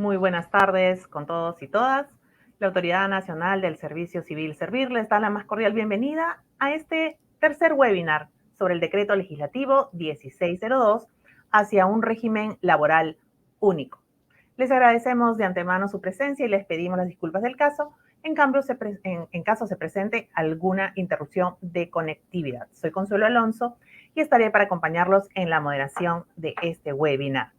Muy buenas tardes con todos y todas. La Autoridad Nacional del Servicio Civil Servir les da la más cordial bienvenida a este tercer webinar sobre el Decreto Legislativo 1602 hacia un régimen laboral único. Les agradecemos de antemano su presencia y les pedimos las disculpas del caso en caso se presente alguna interrupción de conectividad. Soy Consuelo Alonso y estaré para acompañarlos en la moderación de este webinar.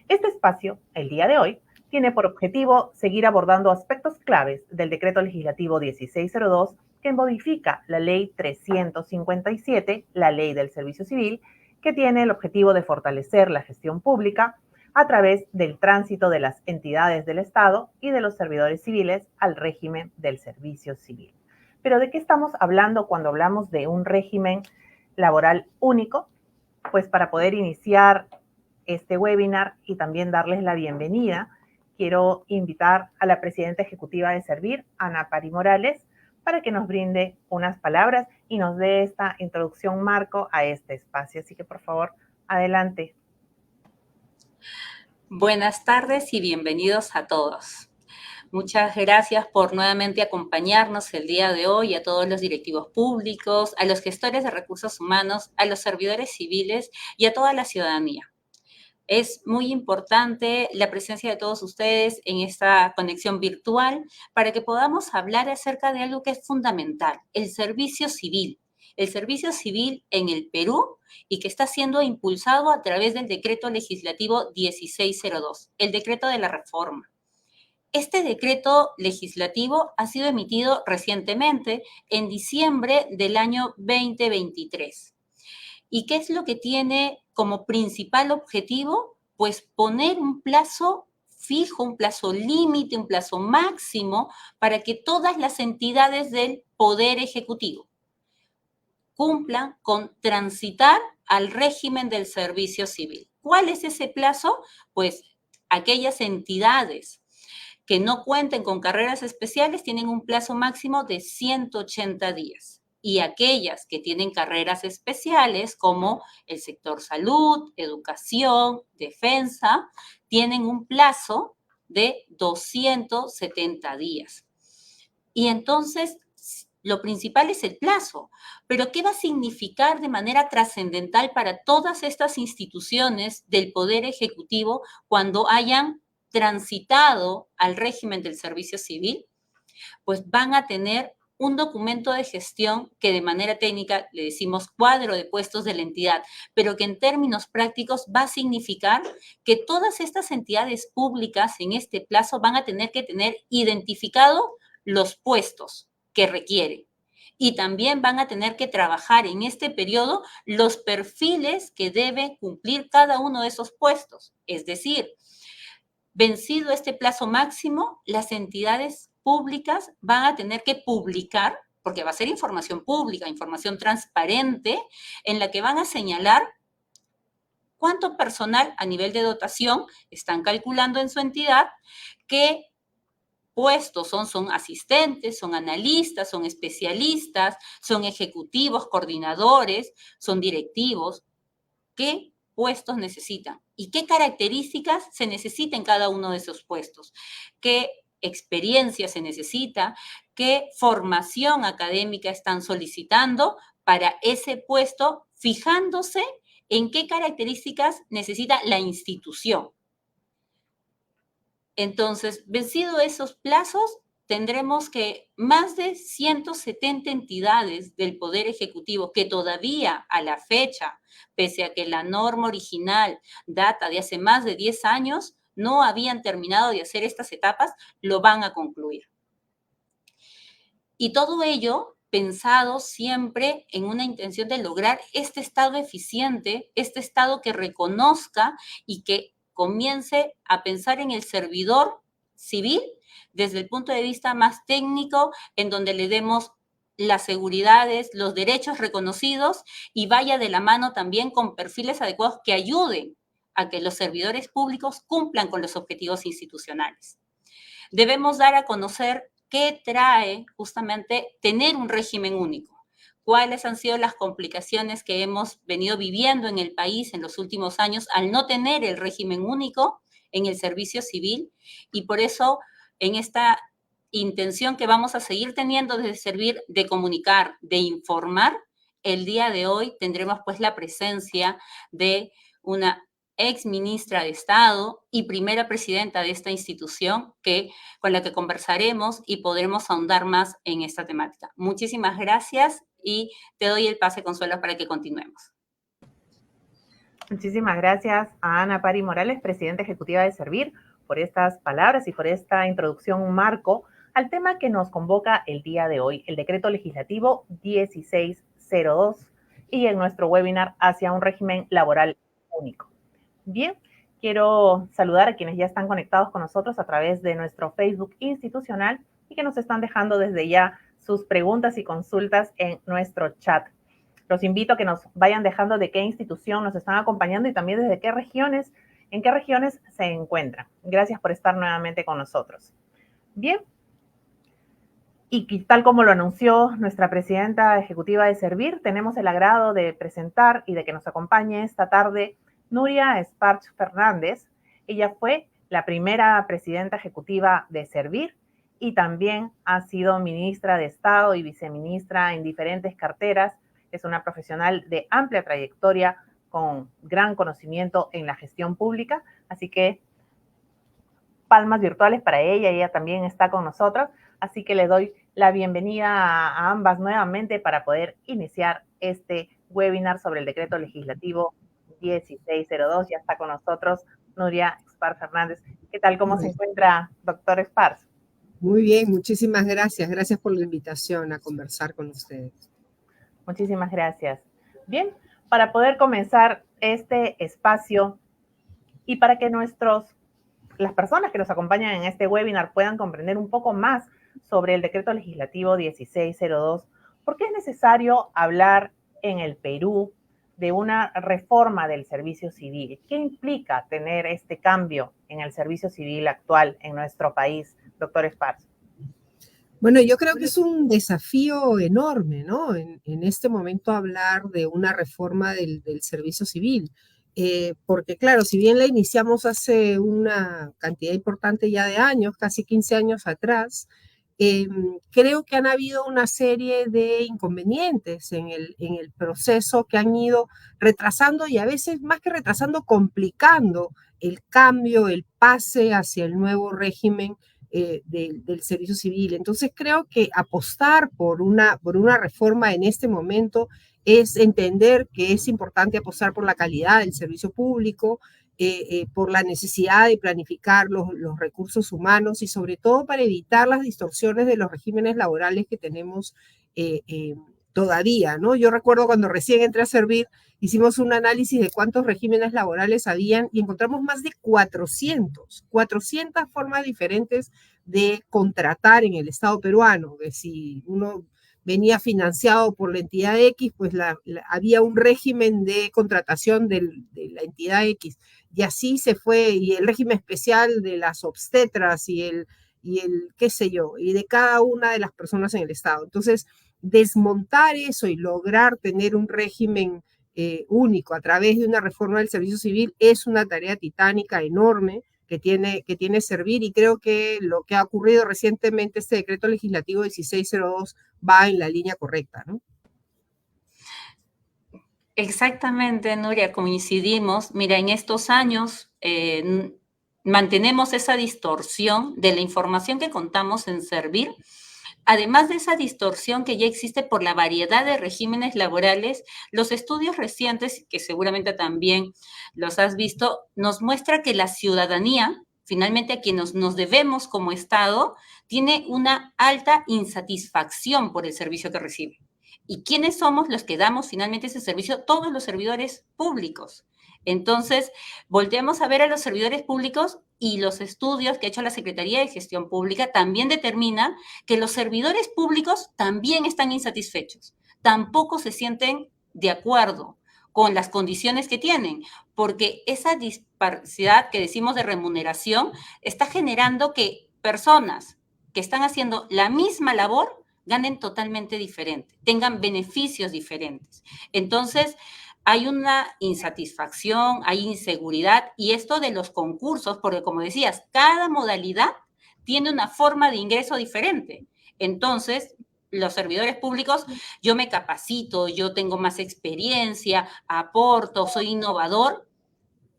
Este espacio, el día de hoy, tiene por objetivo seguir abordando aspectos claves del Decreto Legislativo 1602 que modifica la Ley 357, la Ley del Servicio Civil, que tiene el objetivo de fortalecer la gestión pública a través del tránsito de las entidades del Estado y de los servidores civiles al régimen del servicio civil. Pero ¿de qué estamos hablando cuando hablamos de un régimen laboral único? Pues para poder iniciar este webinar y también darles la bienvenida, quiero invitar a la Presidenta Ejecutiva de Servir, Ana Pari Morales, para que nos brinde unas palabras y nos dé esta introducción marco a este espacio. Así que, por favor, adelante. Buenas tardes y bienvenidos a todos. Muchas gracias por nuevamente acompañarnos el día de hoy, a todos los directivos públicos, a los gestores de recursos humanos, a los servidores civiles y a toda la ciudadanía. Es muy importante la presencia de todos ustedes en esta conexión virtual para que podamos hablar acerca de algo que es fundamental, el servicio civil. El servicio civil en el Perú y que está siendo impulsado a través del Decreto Legislativo 1602, el decreto de la reforma. Este decreto legislativo ha sido emitido recientemente, en diciembre del año 2023. ¿Y qué es lo que tiene como principal objetivo? Pues poner un plazo fijo, un plazo límite, un plazo máximo para que todas las entidades del Poder Ejecutivo cumplan con transitar al régimen del servicio civil. ¿Cuál es ese plazo? Pues aquellas entidades que no cuenten con carreras especiales tienen un plazo máximo de 180 días. Y aquellas que tienen carreras especiales, como el sector salud, educación, defensa, tienen un plazo de 270 días. Y entonces, lo principal es el plazo, pero ¿qué va a significar de manera trascendental para todas estas instituciones del Poder Ejecutivo cuando hayan transitado al régimen del servicio civil? Pues van a tener un documento de gestión que de manera técnica le decimos cuadro de puestos de la entidad, pero que en términos prácticos va a significar que todas estas entidades públicas en este plazo van a tener que tener identificado los puestos que requieren. Y también van a tener que trabajar en este periodo los perfiles que debe cumplir cada uno de esos puestos. Es decir, vencido este plazo máximo, las entidades públicas van a tener que publicar, porque va a ser información pública, información transparente, en la que van a señalar cuánto personal a nivel de dotación están calculando en su entidad, qué puestos son asistentes, son analistas, son especialistas, son ejecutivos, coordinadores, son directivos, qué puestos necesitan y qué características se necesitan en cada uno de esos puestos, qué experiencia se necesita, qué formación académica están solicitando para ese puesto, fijándose en qué características necesita la institución. Entonces, vencido esos plazos, tendremos que más de 170 entidades del Poder Ejecutivo que todavía a la fecha, pese a que la norma original data de hace más de 10 años, no habían terminado de hacer estas etapas, lo van a concluir. Y todo ello pensado siempre en una intención de lograr este Estado eficiente, este Estado que reconozca y que comience a pensar en el servidor civil desde el punto de vista más técnico, en donde le demos las seguridades, los derechos reconocidos y vaya de la mano también con perfiles adecuados que ayuden a que los servidores públicos cumplan con los objetivos institucionales. Debemos dar a conocer qué trae justamente tener un régimen único. ¿Cuáles han sido las complicaciones que hemos venido viviendo en el país en los últimos años al no tener el régimen único en el servicio civil? Y por eso, en esta intención que vamos a seguir teniendo de servir, de comunicar, de informar, el día de hoy tendremos pues la presencia de una ex ministra de Estado y primera presidenta de esta institución con la que conversaremos y podremos ahondar más en esta temática. Muchísimas gracias y te doy el pase, Consuelo, para que continuemos. Muchísimas gracias a Ana Pari Morales, presidenta ejecutiva de Servir, por estas palabras y por esta introducción, un marco al tema que nos convoca el día de hoy, el decreto legislativo 1602 y en nuestro webinar hacia un régimen laboral único. Bien, quiero saludar a quienes ya están conectados con nosotros a través de nuestro Facebook institucional y que nos están dejando desde ya sus preguntas y consultas en nuestro chat. Los invito a que nos vayan dejando de qué institución nos están acompañando y también desde qué regiones, en qué regiones se encuentran. Gracias por estar nuevamente con nosotros. Bien, y tal como lo anunció nuestra presidenta ejecutiva de Servir, tenemos el agrado de presentar y de que nos acompañe esta tarde Nuria Esparch Fernández. Ella fue la primera presidenta ejecutiva de Servir y también ha sido ministra de Estado y viceministra en diferentes carteras. Es una profesional de amplia trayectoria con gran conocimiento en la gestión pública, así que palmas virtuales para ella. Ella también está con nosotros, así que le doy la bienvenida a ambas nuevamente para poder iniciar este webinar sobre el decreto legislativo 1602. Ya está con nosotros Nuria Esparch Fernández. ¿Qué tal? ¿Cómo se encuentra, doctor Esparch? Muy bien, muchísimas gracias. Gracias por la invitación a conversar con ustedes. Muchísimas gracias. Bien, para poder comenzar este espacio y para que las personas que nos acompañan en este webinar puedan comprender un poco más sobre el decreto legislativo 1602, ¿por qué es necesario hablar en el Perú de una reforma del servicio civil? ¿Qué implica tener este cambio en el servicio civil actual en nuestro país, doctor Esparch? Bueno, yo creo que es un desafío enorme, ¿no? En este momento hablar de una reforma del servicio civil. Porque claro, si bien la iniciamos hace una cantidad importante ya de años, casi 15 años atrás, creo que han habido una serie de inconvenientes en el proceso que han ido retrasando y a veces más que retrasando, complicando el cambio, el pase hacia el nuevo régimen del servicio civil. Entonces creo que apostar por una reforma en este momento es entender que es importante apostar por la calidad del servicio público, por la necesidad de planificar los recursos humanos y sobre todo para evitar las distorsiones de los regímenes laborales que tenemos todavía, ¿no? Yo recuerdo cuando recién entré a servir, hicimos un análisis de cuántos regímenes laborales habían y encontramos más de 400 formas diferentes de contratar en el Estado peruano, que si uno venía financiado por la entidad X, pues había un régimen de contratación de la entidad X, y así se fue, y el régimen especial de las obstetras y el qué sé yo, y de cada una de las personas en el Estado. Entonces, desmontar eso y lograr tener un régimen único a través de una reforma del servicio civil es una tarea titánica enorme que tiene servir, y creo que lo que ha ocurrido recientemente, este decreto legislativo 1602, va en la línea correcta, ¿no? Exactamente, Nuria, coincidimos. Mira, en estos años mantenemos esa distorsión de la información que contamos en Servir. Además de esa distorsión que ya existe por la variedad de regímenes laborales, los estudios recientes, que seguramente también los has visto, nos muestra que la ciudadanía, finalmente a quien nos debemos como Estado, tiene una alta insatisfacción por el servicio que recibe. ¿Y quiénes somos los que damos finalmente ese servicio? Todos los servidores públicos. Entonces, volteamos a ver a los servidores públicos, y los estudios que ha hecho la Secretaría de Gestión Pública también determinan que los servidores públicos también están insatisfechos, tampoco se sienten de acuerdo con las condiciones que tienen, porque esa disparidad que decimos de remuneración está generando que personas que están haciendo la misma labor ganen totalmente diferente, tengan beneficios diferentes. Entonces, hay una insatisfacción, hay inseguridad, y esto de los concursos, porque como decías, cada modalidad tiene una forma de ingreso diferente. Entonces, los servidores públicos, yo me capacito, yo tengo más experiencia, aporto, soy innovador,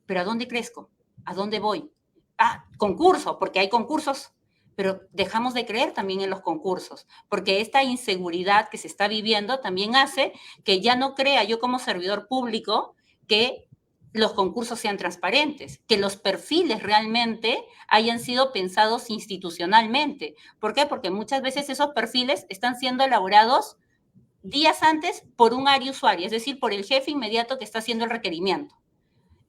pero ¿a dónde crezco? ¿A dónde voy? Concurso, porque hay concursos, pero dejamos de creer también en los concursos, porque esta inseguridad que se está viviendo también hace que ya no crea yo como servidor público que los concursos sean transparentes, que los perfiles realmente hayan sido pensados institucionalmente. ¿Por qué? Porque muchas veces esos perfiles están siendo elaborados días antes por un área usuaria, es decir, por el jefe inmediato que está haciendo el requerimiento.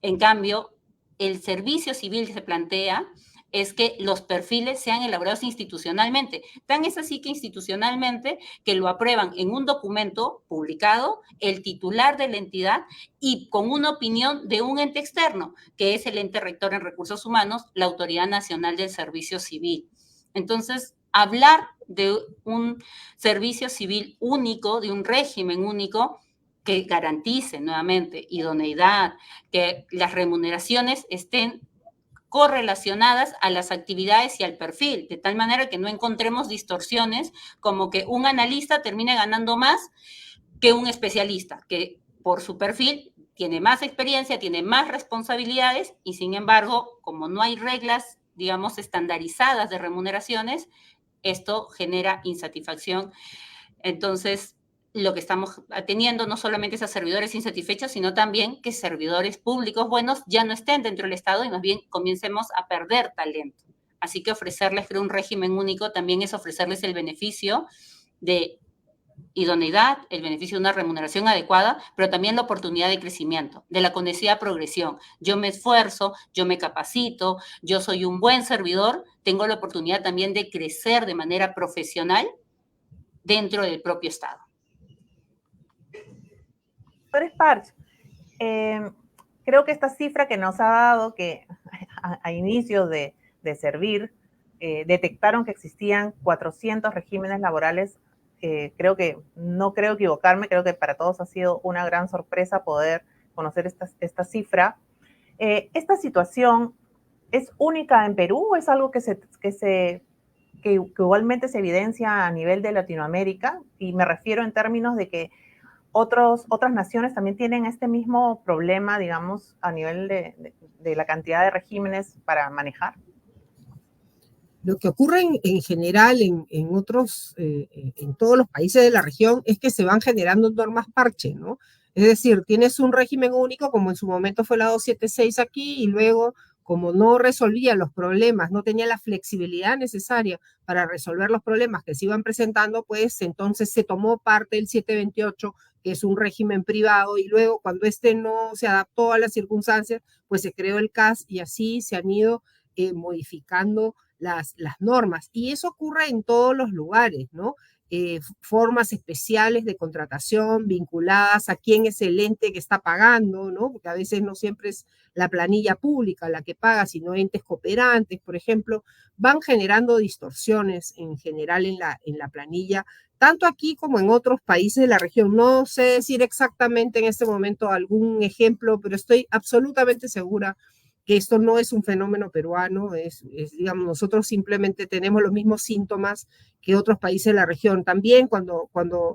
En cambio, el servicio civil que se plantea es que los perfiles sean elaborados institucionalmente. Tan es así que institucionalmente que lo aprueban en un documento publicado el titular de la entidad y con una opinión de un ente externo, que es el ente rector en recursos humanos, la Autoridad Nacional del Servicio Civil. Entonces, hablar de un servicio civil único, de un régimen único, que garantice nuevamente idoneidad, que las remuneraciones estén correlacionadas a las actividades y al perfil, de tal manera que no encontremos distorsiones como que un analista termine ganando más que un especialista, que por su perfil tiene más experiencia, tiene más responsabilidades, y sin embargo, como no hay reglas, digamos, estandarizadas de remuneraciones, esto genera insatisfacción. Entonces, lo que estamos teniendo no solamente es a servidores insatisfechos, sino también que servidores públicos buenos ya no estén dentro del Estado y más bien comencemos a perder talento. Así que ofrecerles, creo, un régimen único también es ofrecerles el beneficio de idoneidad, el beneficio de una remuneración adecuada, pero también la oportunidad de crecimiento, de la conocida progresión. Yo me esfuerzo, yo me capacito, yo soy un buen servidor, tengo la oportunidad también de crecer de manera profesional dentro del propio Estado. Doctor Sparch, creo que esta cifra que nos ha dado, que a inicios de Servir, detectaron que existían 400 regímenes laborales, no creo equivocarme, creo que para todos ha sido una gran sorpresa poder conocer esta cifra. ¿Esta situación es única en Perú o es algo que igualmente se evidencia a nivel de Latinoamérica? Y me refiero en términos de que otras naciones también tienen este mismo problema, digamos, a nivel de la cantidad de regímenes para manejar. Lo que ocurre en general en otros, en todos los países de la región es que se van generando normas parche, ¿no? Es decir, tienes un régimen único, como en su momento fue la 276 aquí, y luego, como no resolvía los problemas, no tenía la flexibilidad necesaria para resolver los problemas que se iban presentando, pues entonces se tomó parte del 728, que es un régimen privado, y luego cuando este no se adaptó a las circunstancias, pues se creó el CAS y así se han ido modificando las normas. Y eso ocurre en todos los lugares, ¿no? Formas especiales de contratación vinculadas a quién es el ente que está pagando, ¿no? Porque a veces no siempre es la planilla pública la que paga, sino entes cooperantes, por ejemplo, van generando distorsiones en general en la planilla, tanto aquí como en otros países de la región. No sé decir exactamente en este momento algún ejemplo, pero estoy absolutamente segura que esto no es un fenómeno peruano, digamos, nosotros simplemente tenemos los mismos síntomas que otros países de la región. También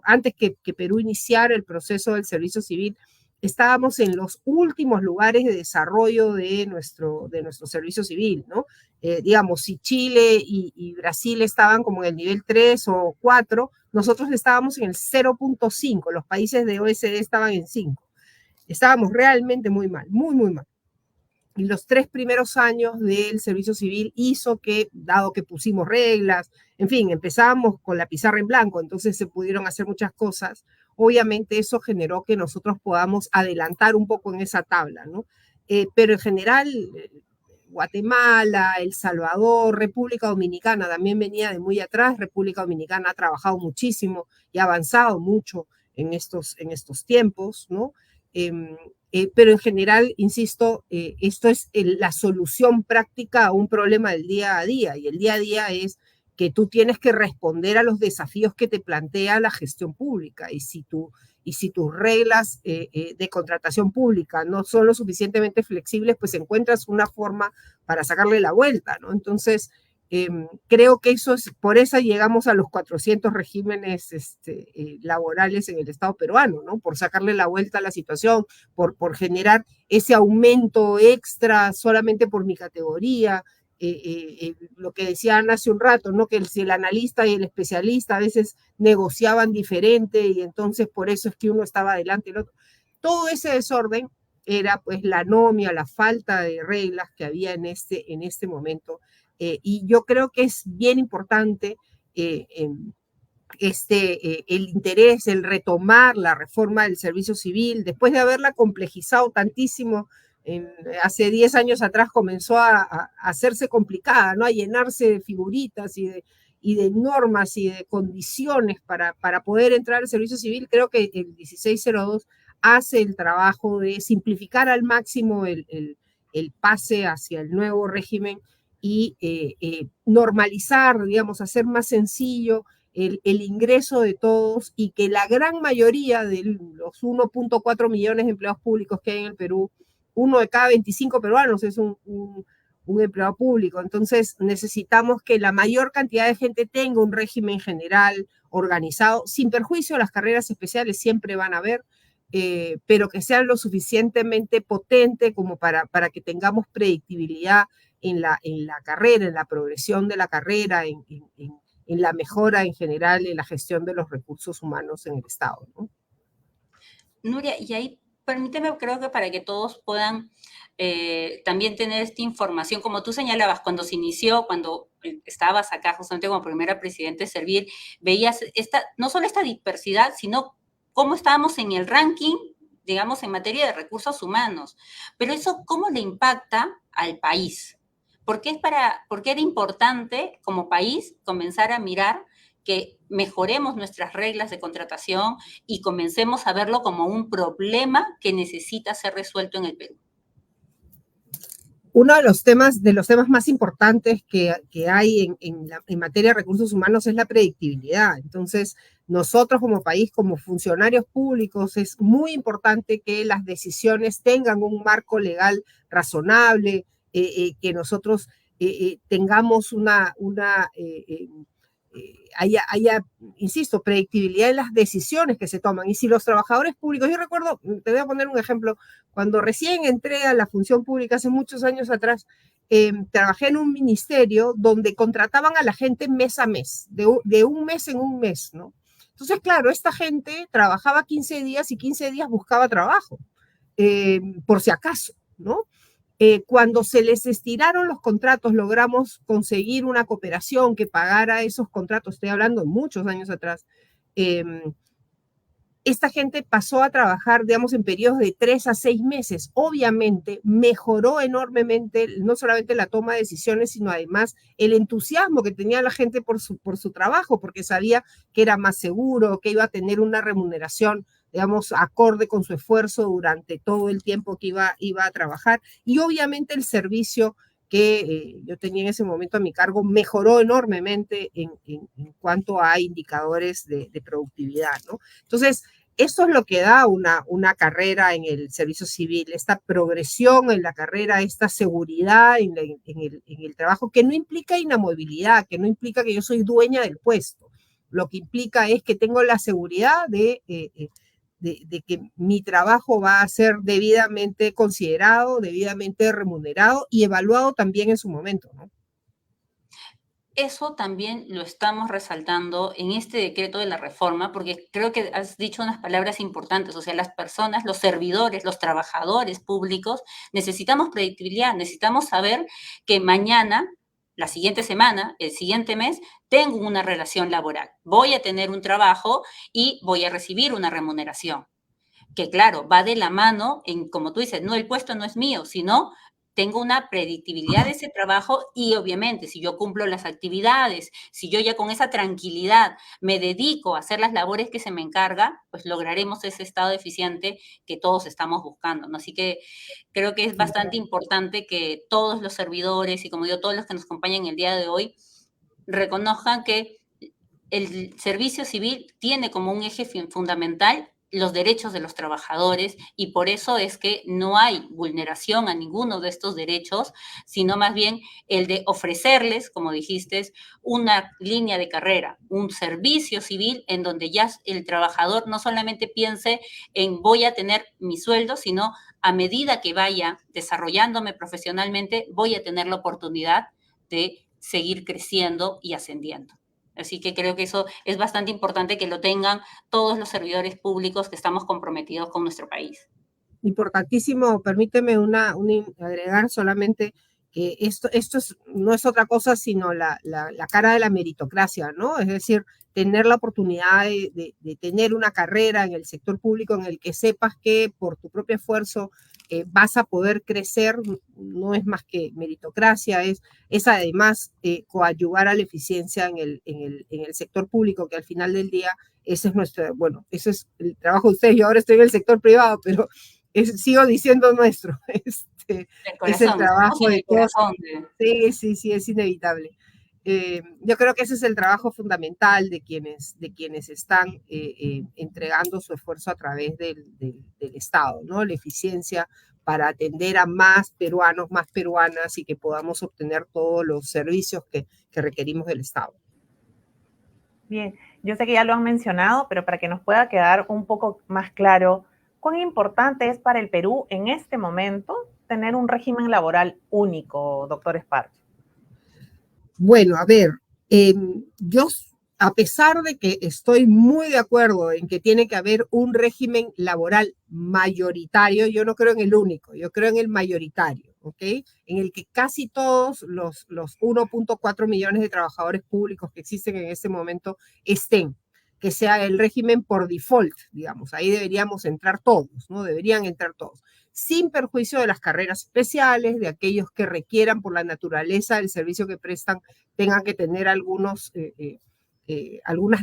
antes que Perú iniciara el proceso del servicio civil, estábamos en los últimos lugares de desarrollo de nuestro servicio civil, ¿no? Digamos, si Chile y Brasil estaban como en el nivel 3 o 4, nosotros estábamos en el 0.5, los países de OECD estaban en 5. Estábamos realmente muy mal, muy, muy mal. Y los 3 primeros años del servicio civil hizo que, dado que pusimos reglas, en fin, empezamos con la pizarra en blanco, entonces se pudieron hacer muchas cosas. Obviamente eso generó que nosotros podamos adelantar un poco en esa tabla, ¿no? Pero en general, Guatemala, El Salvador, República Dominicana también venía de muy atrás. República Dominicana ha trabajado muchísimo y ha avanzado mucho en estos tiempos, ¿no? Pero en general, insisto, esto es la solución práctica a un problema del día a día, y el día a día es que tú tienes que responder a los desafíos que te plantea la gestión pública, y si tus reglas de contratación pública no son lo suficientemente flexibles, pues encuentras una forma para sacarle la vuelta, ¿no? Entonces, creo que por eso llegamos a los 400 regímenes laborales en el Estado peruano, ¿no? Por sacarle la vuelta a la situación, por generar ese aumento extra solamente por mi categoría. Lo que decían hace un rato, ¿no? Que si el analista y el especialista a veces negociaban diferente y entonces por eso es que uno estaba adelante y el otro. Todo ese desorden era pues la anomia, la falta de reglas que había en este momento. Y yo creo que es bien importante el interés, el retomar la reforma del servicio civil, después de haberla complejizado tantísimo. Hace 10 años atrás comenzó a hacerse complicada, ¿no? A llenarse de figuritas y de normas y de condiciones para poder entrar al servicio civil. Creo que el 1602 hace el trabajo de simplificar al máximo el pase hacia el nuevo régimen y normalizar, digamos, hacer más sencillo el ingreso de todos, y que la gran mayoría de los 1.4 millones de empleados públicos que hay en el Perú, 1 de cada 25 peruanos es un empleado público. Entonces necesitamos que la mayor cantidad de gente tenga un régimen general organizado, sin perjuicio las carreras especiales siempre van a haber, pero que sean lo suficientemente potente como para que tengamos predictibilidad en la carrera, en la progresión de la carrera, en la mejora en general en la gestión de los recursos humanos en el Estado, ¿no? Nuria, y ahí permíteme, creo que para que todos puedan también tener esta información, como tú señalabas, cuando se inició, cuando estabas acá justamente como primera presidenta de Servir, veías no solo esta diversidad, sino cómo estábamos en el ranking, digamos, en materia de recursos humanos. Pero eso, ¿cómo le impacta al país? ¿Por qué era importante como país comenzar a mirar que mejoremos nuestras reglas de contratación y comencemos a verlo como un problema que necesita ser resuelto en el Perú? Uno de los temas más importantes que hay en materia de recursos humanos es la predictibilidad. Entonces, nosotros como país, como funcionarios públicos, es muy importante que las decisiones tengan un marco legal razonable, que nosotros tengamos haya, insisto, predictibilidad en las decisiones que se toman. Y si los trabajadores públicos, yo recuerdo, te voy a poner un ejemplo, cuando recién entré a la función pública hace muchos años atrás, trabajé en un ministerio donde contrataban a la gente mes a mes, de un mes en un mes, ¿no? Entonces, claro, esta gente trabajaba 15 días y 15 días buscaba trabajo, por si acaso, ¿no? Cuando se les estiraron los contratos, logramos conseguir una cooperación que pagara esos contratos, estoy hablando de muchos años atrás. Esta gente pasó a trabajar, digamos, en periodos de 3 a 6 meses. Obviamente mejoró enormemente no solamente la toma de decisiones, sino además el entusiasmo que tenía la gente por su trabajo, porque sabía que era más seguro, que iba a tener una remuneración, digamos, acorde con su esfuerzo durante todo el tiempo que iba a trabajar. Y obviamente el servicio que yo tenía en ese momento a mi cargo mejoró enormemente en cuanto a indicadores de productividad, ¿no? Entonces, esto es lo que da una carrera en el servicio civil, esta progresión en la carrera, esta seguridad en el trabajo, que no implica inamovilidad, que no implica que yo soy dueña del puesto. Lo que implica es que tengo la seguridad de que mi trabajo va a ser debidamente considerado, debidamente remunerado y evaluado también en su momento, ¿no? Eso también lo estamos resaltando en este decreto de la reforma, porque creo que has dicho unas palabras importantes, o sea, las personas, los servidores, los trabajadores públicos, necesitamos predictibilidad, necesitamos saber que mañana, la siguiente semana, el siguiente mes, tengo una relación laboral, voy a tener un trabajo y voy a recibir una remuneración. Que claro, va de la mano en, como tú dices, no, el puesto no es mío, sino tengo una predictibilidad de ese trabajo y obviamente si yo cumplo las actividades, si yo ya con esa tranquilidad me dedico a hacer las labores que se me encarga, pues lograremos ese estado eficiente que todos estamos buscando, ¿no? Así que creo que es bastante importante que todos los servidores y como digo, todos los que nos acompañan el día de hoy reconozcan que el servicio civil tiene como un eje fundamental los derechos de los trabajadores y por eso es que no hay vulneración a ninguno de estos derechos, sino más bien el de ofrecerles, como dijiste, una línea de carrera, un servicio civil en donde ya el trabajador no solamente piense en voy a tener mi sueldo, sino a medida que vaya desarrollándome profesionalmente, voy a tener la oportunidad de seguir creciendo y ascendiendo. Así que creo que eso es bastante importante que lo tengan todos los servidores públicos que estamos comprometidos con nuestro país. Importantísimo, permíteme agregar solamente que esto no es otra cosa sino la cara de la meritocracia, ¿no? Es decir, tener la oportunidad de tener una carrera en el sector público en el que sepas que por tu propio esfuerzo vas a poder crecer, no es más que meritocracia, es además coadyuvar a la eficiencia en el sector público, que al final del día ese es ese es el trabajo de ustedes. Yo ahora estoy en el sector privado, pero sigo diciendo nuestro, es el trabajo de todos. Sí, es inevitable. Yo creo que ese es el trabajo fundamental de quienes están entregando su esfuerzo a través del Estado, ¿no? La eficiencia para atender a más peruanos, más peruanas y que podamos obtener todos los servicios que requerimos del Estado. Bien, yo sé que ya lo han mencionado, pero para que nos pueda quedar un poco más claro, ¿cuán importante es para el Perú en este momento tener un régimen laboral único, doctor Esparza? Bueno, a ver, yo, a pesar de que estoy muy de acuerdo en que tiene que haber un régimen laboral mayoritario, yo no creo en el único, yo creo en el mayoritario, ¿ok? En el que casi todos los 1.4 millones de trabajadores públicos que existen en este momento estén, que sea el régimen por default, digamos, ahí deberíamos entrar todos, ¿no? Deberían entrar todos, sin perjuicio de las carreras especiales, de aquellos que requieran por la naturaleza del servicio que prestan, tengan que tener algunas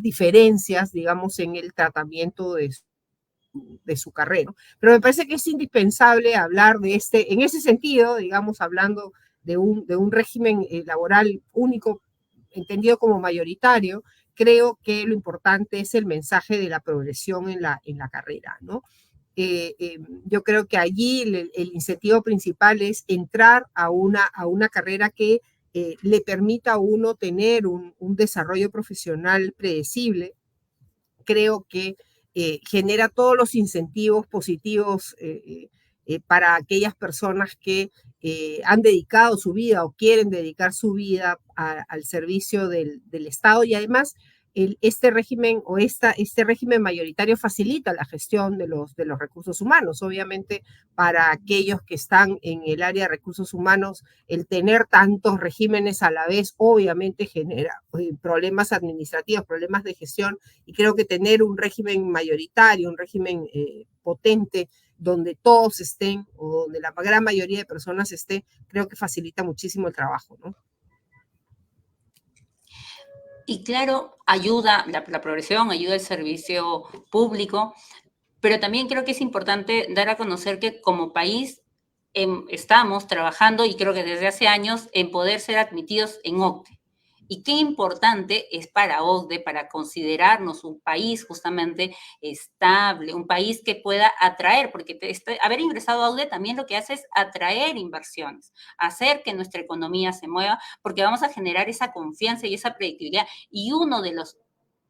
diferencias, digamos, en el tratamiento de su carrera. Pero me parece que es indispensable hablar en ese sentido, digamos, hablando de un régimen laboral único, entendido como mayoritario. Creo que lo importante es el mensaje de la progresión en la carrera, ¿no? Yo creo que allí el incentivo principal es entrar a una carrera que le permita a uno tener un desarrollo profesional predecible, creo que genera todos los incentivos positivos para aquellas personas que han dedicado su vida o quieren dedicar su vida al servicio del Estado, y además este régimen o este régimen mayoritario facilita la gestión de los recursos humanos. Obviamente, para aquellos que están en el área de recursos humanos, el tener tantos regímenes a la vez obviamente genera problemas administrativos, problemas de gestión, y creo que tener un régimen mayoritario, un régimen potente, donde todos estén o donde la gran mayoría de personas estén, creo que facilita muchísimo el trabajo, ¿no? Y claro, ayuda la progresión, ayuda el servicio público, pero también creo que es importante dar a conocer que como país estamos trabajando, y creo que desde hace años, en poder ser admitidos en OCDE. Y qué importante es para OCDE, para considerarnos un país justamente estable, un país que pueda atraer, porque haber ingresado a OCDE también lo que hace es atraer inversiones, hacer que nuestra economía se mueva, porque vamos a generar esa confianza y esa predictibilidad. Y uno de las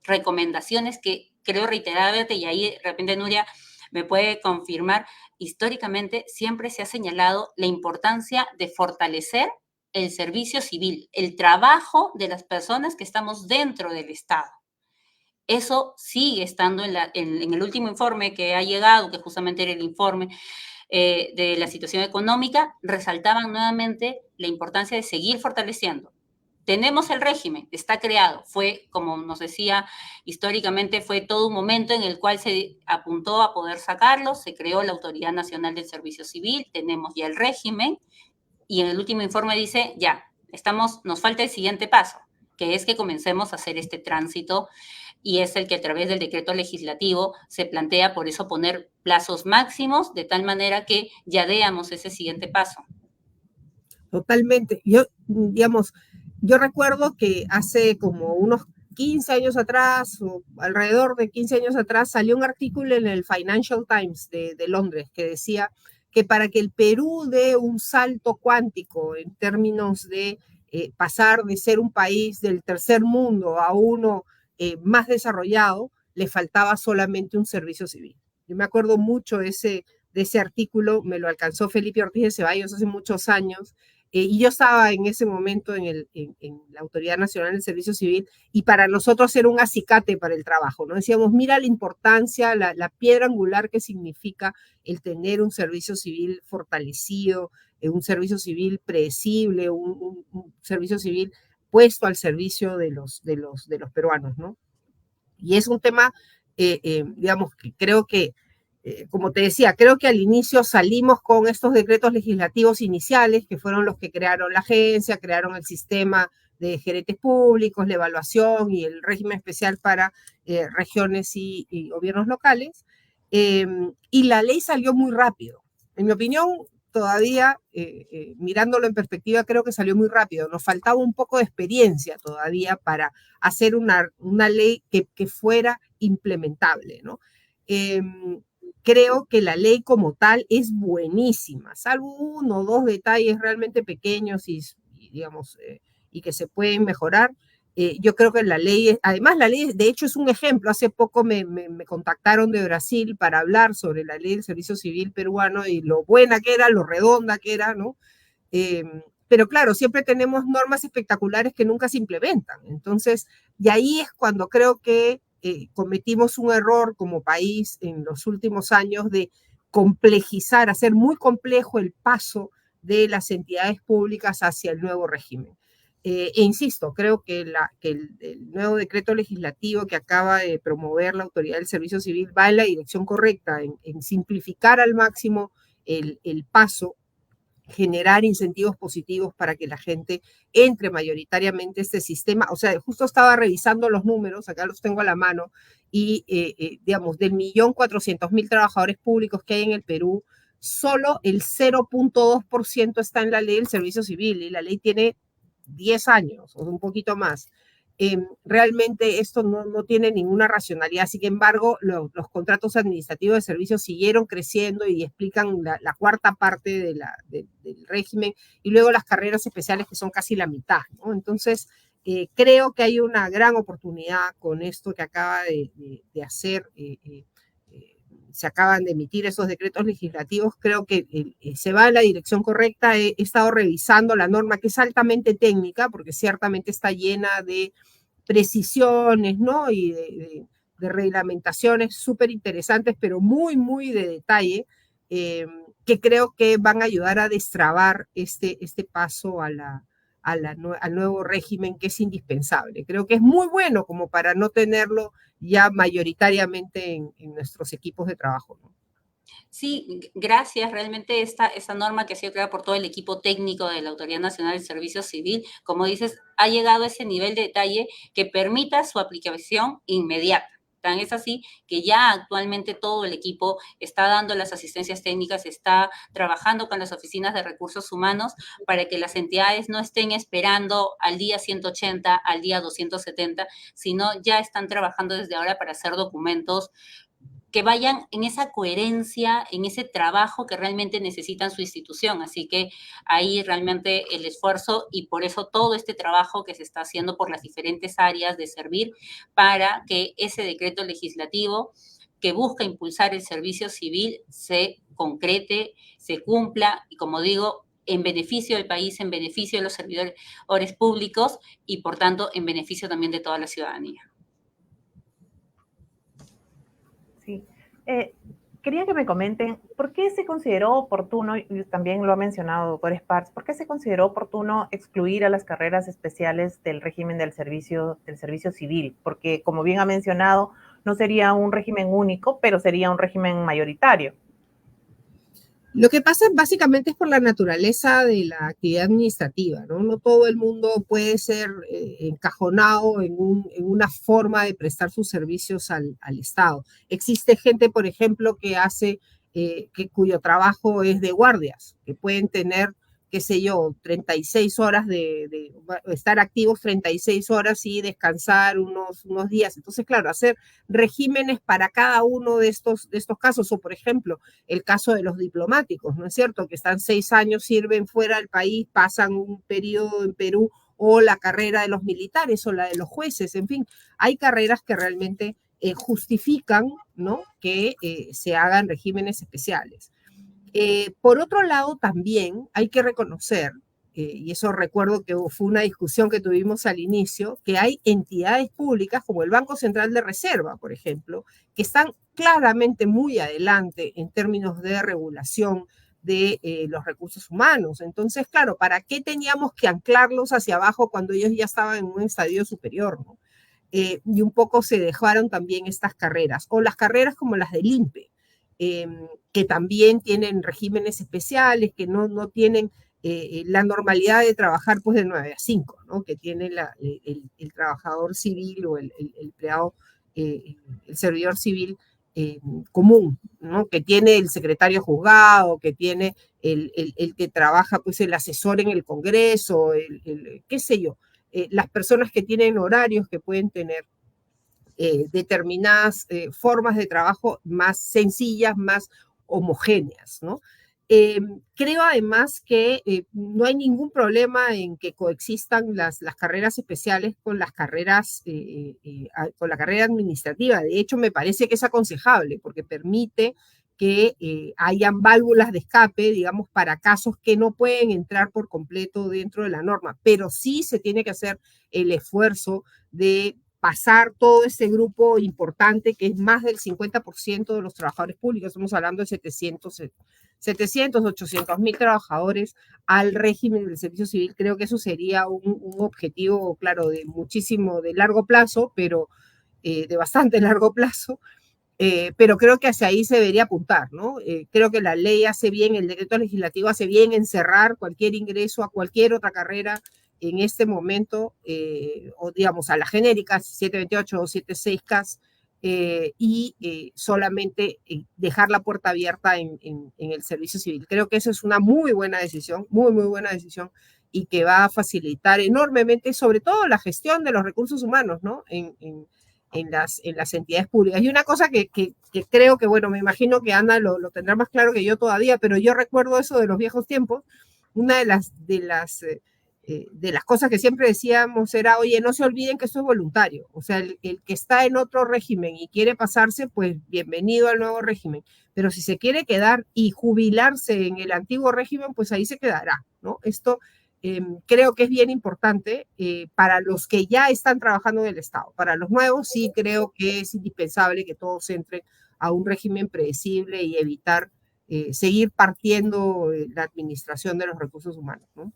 recomendaciones que creo reiteradamente, y ahí de repente Nuria me puede confirmar, históricamente siempre se ha señalado la importancia de fortalecer el servicio civil, el trabajo de las personas que estamos dentro del Estado. Eso sigue estando en el último informe que ha llegado, que justamente era el informe de la situación económica, resaltaban nuevamente la importancia de seguir fortaleciendo. Tenemos el régimen, está creado, fue, como nos decía, históricamente fue todo un momento en el cual se apuntó a poder sacarlo, se creó la Autoridad Nacional del Servicio Civil, tenemos ya el régimen, y en el último informe dice, ya, nos falta el siguiente paso, que es que comencemos a hacer este tránsito, y es el que a través del decreto legislativo se plantea, por eso poner plazos máximos, de tal manera que ya veamos ese siguiente paso. Totalmente. Yo recuerdo que hace como unos 15 años atrás, o alrededor de 15 años atrás, salió un artículo en el Financial Times de Londres que decía que para que el Perú dé un salto cuántico en términos de pasar de ser un país del tercer mundo a uno más desarrollado, le faltaba solamente un servicio civil. Yo me acuerdo mucho de ese artículo, me lo alcanzó Felipe Ortiz de Ceballos hace muchos años, y yo estaba en ese momento en la Autoridad Nacional del Servicio Civil, y para nosotros era un acicate para el trabajo, ¿no? Decíamos, mira la importancia, la piedra angular que significa el tener un servicio civil fortalecido, un servicio civil predecible, un servicio civil puesto al servicio de los peruanos, ¿no? Y es un tema, digamos, que creo que como te decía, creo que al inicio salimos con estos decretos legislativos iniciales, que fueron los que crearon la agencia, crearon el sistema de gerentes públicos, la evaluación y el régimen especial para regiones y gobiernos locales. Y la ley salió muy rápido. En mi opinión, todavía, mirándolo en perspectiva, creo que salió muy rápido. Nos faltaba un poco de experiencia todavía para hacer una ley que fuera implementable, ¿no? Creo que la ley como tal es buenísima, salvo uno o dos detalles realmente pequeños digamos, y que se pueden mejorar. Yo creo que la ley, además la ley de hecho es un ejemplo. Hace poco me contactaron de Brasil para hablar sobre la ley del servicio civil peruano y lo buena que era, lo redonda que era, ¿no? Pero claro, siempre tenemos normas espectaculares que nunca se implementan. Entonces, y ahí es cuando creo que cometimos un error como país en los últimos años de complejizar, hacer muy complejo el paso de las entidades públicas hacia el nuevo régimen. E insisto, creo que el nuevo decreto legislativo que acaba de promover la Autoridad del Servicio Civil va en la dirección correcta, en simplificar al máximo el paso, generar incentivos positivos para que la gente entre mayoritariamente a este sistema. O sea, justo estaba revisando los números, acá los tengo a la mano, y digamos, del 1.400.000 trabajadores públicos que hay en el Perú, solo el 0.2% está en la ley del servicio civil, y la ley tiene 10 años, o un poquito más. realmente esto no tiene ninguna racionalidad. Sin embargo, los contratos administrativos de servicios siguieron creciendo y explican la cuarta parte del régimen, y luego las carreras especiales, que son casi la mitad, ¿no? Entonces, creo que hay una gran oportunidad con esto que acaba de hacer. Se acaban de emitir esos decretos legislativos. Creo que se va en la dirección correcta. He estado revisando la norma, que es altamente técnica, porque ciertamente está llena de precisiones, ¿no? Y de reglamentaciones súper interesantes, pero muy, muy de detalle, que creo que van a ayudar a destrabar este paso al nuevo régimen, que es indispensable. Creo que es muy bueno como para no tenerlo ya mayoritariamente en nuestros equipos de trabajo, ¿no? Sí, gracias. Realmente esta norma que ha sido creada por todo el equipo técnico de la Autoridad Nacional del Servicio Civil, como dices, ha llegado a ese nivel de detalle que permita su aplicación inmediata. Tan es así que ya actualmente todo el equipo está dando las asistencias técnicas, está trabajando con las oficinas de recursos humanos para que las entidades no estén esperando al día 180, al día 270, sino ya están trabajando desde ahora para hacer documentos que vayan en esa coherencia, en ese trabajo que realmente necesitan su institución. Así que ahí realmente el esfuerzo, y por eso todo este trabajo que se está haciendo por las diferentes áreas de servir para que ese decreto legislativo que busca impulsar el servicio civil se concrete, se cumpla, y como digo, en beneficio del país, en beneficio de los servidores públicos y, por tanto, en beneficio también de toda la ciudadanía. Sí. Quería que me comenten por qué se consideró oportuno, y también lo ha mencionado doctor Esparz, por qué se consideró oportuno excluir a las carreras especiales del régimen del servicio civil, porque como bien ha mencionado, no sería un régimen único, pero sería un régimen mayoritario. Lo que pasa básicamente es por la naturaleza de la actividad administrativa, ¿no? No todo el mundo puede ser encajonado en una forma de prestar sus servicios al Estado. Existe gente, por ejemplo, que cuyo trabajo es de guardias, que pueden tener, qué sé yo, 36 horas de estar activos 36 horas y descansar unos días. Entonces, claro, hacer regímenes para cada uno de estos casos, o por ejemplo, el caso de los diplomáticos, ¿no es cierto? Que están 6 años, sirven fuera del país, pasan un periodo en Perú, o la carrera de los militares o la de los jueces, en fin, hay carreras que realmente justifican, ¿no?, que se hagan regímenes especiales. Por otro lado, también hay que reconocer, y eso recuerdo que fue una discusión que tuvimos al inicio, que hay entidades públicas como el Banco Central de Reserva, por ejemplo, que están claramente muy adelante en términos de regulación de los recursos humanos. Entonces, claro, ¿para qué teníamos que anclarlos hacia abajo cuando ellos ya estaban en un estadio superior, ¿no? Y un poco se dejaron también estas carreras, o las carreras como las del INPE, que también tienen regímenes especiales, que no tienen la normalidad de trabajar pues de 9 a 5, ¿no?, que tiene el trabajador civil o el empleado, el servidor civil común, ¿no?, que tiene el secretario juzgado, que tiene el que trabaja pues el asesor en el Congreso, qué sé yo, las personas que tienen horarios, que pueden tener determinadas formas de trabajo más sencillas, más homogéneas, ¿no? Creo además que no hay ningún problema en que coexistan las carreras especiales con las carreras, con la carrera administrativa. De hecho, me parece que es aconsejable porque permite que hayan válvulas de escape, digamos, para casos que no pueden entrar por completo dentro de la norma, pero sí se tiene que hacer el esfuerzo de pasar todo ese grupo importante, que es más del 50% de los trabajadores públicos, estamos hablando de 700, 800.000 trabajadores, al régimen del servicio civil. Creo que eso sería un objetivo, claro, de largo plazo, pero de bastante largo plazo, pero creo que hacia ahí se debería apuntar, ¿no? Creo que la ley hace bien, el decreto legislativo hace bien en cerrar cualquier ingreso a cualquier otra carrera en este momento, o digamos a las genéricas 728 o 76CAS, y solamente dejar la puerta abierta en el servicio civil. Creo que eso es una muy buena decisión, muy, muy buena decisión, y que va a facilitar enormemente, sobre todo la gestión de los recursos humanos, ¿no? En las entidades públicas. Y una cosa que creo que, bueno, me imagino que Ana lo tendrá más claro que yo todavía, pero yo recuerdo eso de los viejos tiempos. Una de las cosas que siempre decíamos era, oye, no se olviden que esto es voluntario. O sea, el que está en otro régimen y quiere pasarse, pues bienvenido al nuevo régimen. Pero si se quiere quedar y jubilarse en el antiguo régimen, pues ahí se quedará, ¿no? Esto creo que es bien importante para los que ya están trabajando en el Estado. Para los nuevos sí creo que es indispensable que todos entren a un régimen predecible y evitar seguir partiendo la administración de los recursos humanos, ¿no?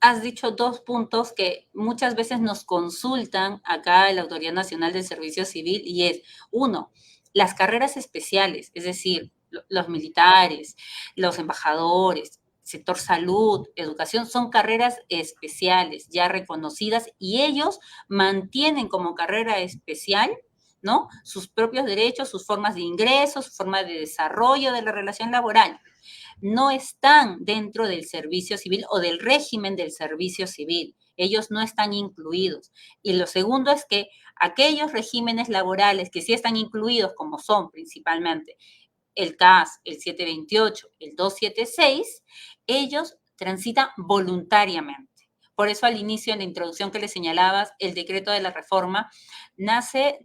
Has dicho dos puntos que muchas veces nos consultan acá en la Autoridad Nacional del Servicio Civil y es, uno, las carreras especiales, es decir, los militares, los embajadores, sector salud, educación, son carreras especiales ya reconocidas y ellos mantienen como carrera especial, ¿no? Sus propios derechos, sus formas de ingreso, su forma de desarrollo de la relación laboral. No están dentro del servicio civil o del régimen del servicio civil. Ellos no están incluidos. Y lo segundo es que aquellos regímenes laborales que sí están incluidos, como son principalmente el CAS, el 728, el 276, ellos transitan voluntariamente. Por eso al inicio, en la introducción que le señalabas, el decreto de la reforma nace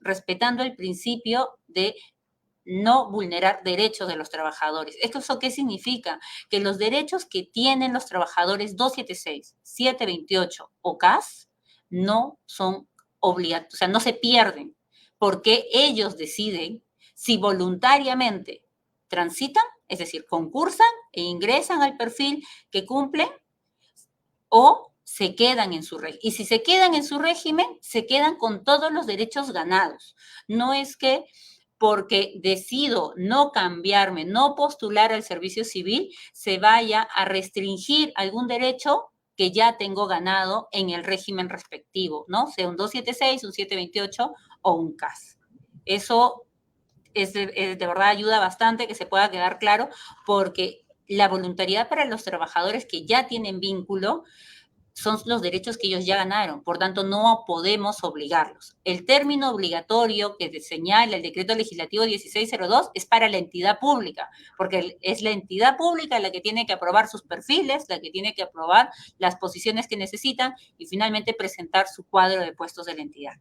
respetando el principio de no vulnerar derechos de los trabajadores. ¿Esto qué significa? Que los derechos que tienen los trabajadores 276, 728 o CAS no son obligatorios, o sea, no se pierden, porque ellos deciden si voluntariamente transitan, es decir, concursan e ingresan al perfil que cumplen o se quedan en su régimen. Y si se quedan en su régimen, se quedan con todos los derechos ganados. No es que porque decido no cambiarme, no postular al servicio civil, se vaya a restringir algún derecho que ya tengo ganado en el régimen respectivo, ¿no? Sea un 276, un 728 o un CAS. Eso de verdad ayuda bastante que se pueda quedar claro, porque la voluntariedad para los trabajadores que ya tienen vínculo son los derechos que ellos ya ganaron, por tanto no podemos obligarlos. El término obligatorio que señala el decreto legislativo 1602 es para la entidad pública, porque es la entidad pública la que tiene que aprobar sus perfiles, la que tiene que aprobar las posiciones que necesitan y finalmente presentar su cuadro de puestos de la entidad.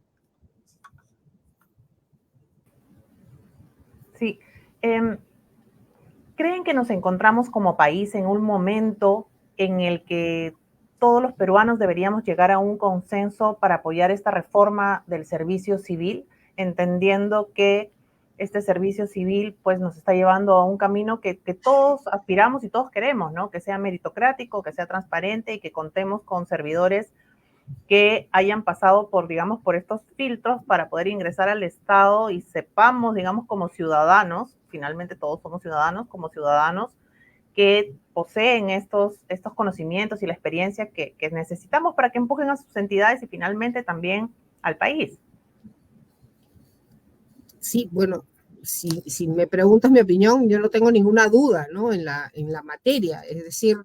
Sí. ¿Creen que nos encontramos como país en un momento en el que todos los peruanos deberíamos llegar a un consenso para apoyar esta reforma del servicio civil, entendiendo que este servicio civil pues nos está llevando a un camino que todos aspiramos y todos queremos, ¿no? Que sea meritocrático, que sea transparente y que contemos con servidores que hayan pasado por, digamos, por estos filtros para poder ingresar al Estado y sepamos, digamos, como ciudadanos, finalmente todos somos ciudadanos, como ciudadanos que poseen estos conocimientos y la experiencia que necesitamos para que empujen a sus entidades y finalmente también al país? Sí, bueno, si me preguntas mi opinión, yo no tengo ninguna duda, ¿no? En la materia. Es decir,